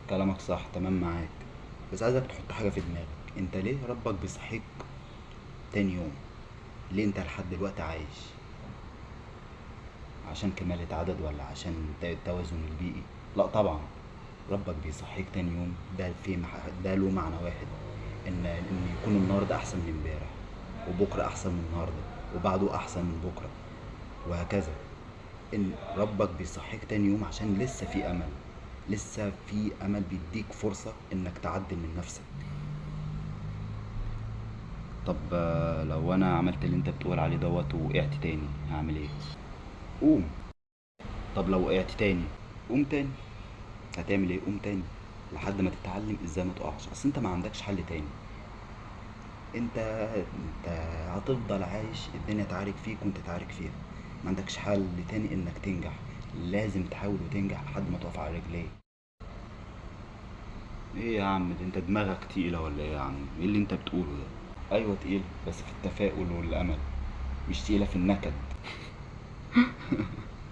كلامك صح، تمام معاك. بس عايزك تحط حاجة في دماغك. انت ليه ربك بيصحيك تاني يوم؟ ليه انت لحد دلوقتي عايش؟ عشان كمالة عدد ولا عشان التوازن البيئي؟ لا طبعا. ربك بيصحيك تاني يوم ده ده له معنى واحد. ان يكون النهارده احسن من امبارح، وبكره احسن من النهارده، وبعده احسن من بكره، وهكذا. ان ربك بيصحيك تاني يوم عشان لسه في امل. لسه في امل، بيديك فرصة انك تعدل من نفسك. طب لو انا عملت اللي انت بتقول عليه دوت ووقعت تاني، هعمل ايه؟ قوم. طب لو وقعت تاني، قوم تاني. هتعمل ايه؟ قوم تاني لحد ما تتعلم ازاي ما تقعش. اصل انت ما عندكش حل تاني. انت هتفضل عايش، الدنيا تعارك فيك وانت تعارك فيها. ما عندكش حل تاني انك تنجح. لازم تحاول وتنجح لحد ما تقف على رجليك. ايه يا عم ده، انت دماغك تقيلة ولا ايه يا عم؟ ايه اللي انت بتقوله ده؟ ايوه تقيلة، بس في التفاؤل والامل، مش تقيلة في النكد.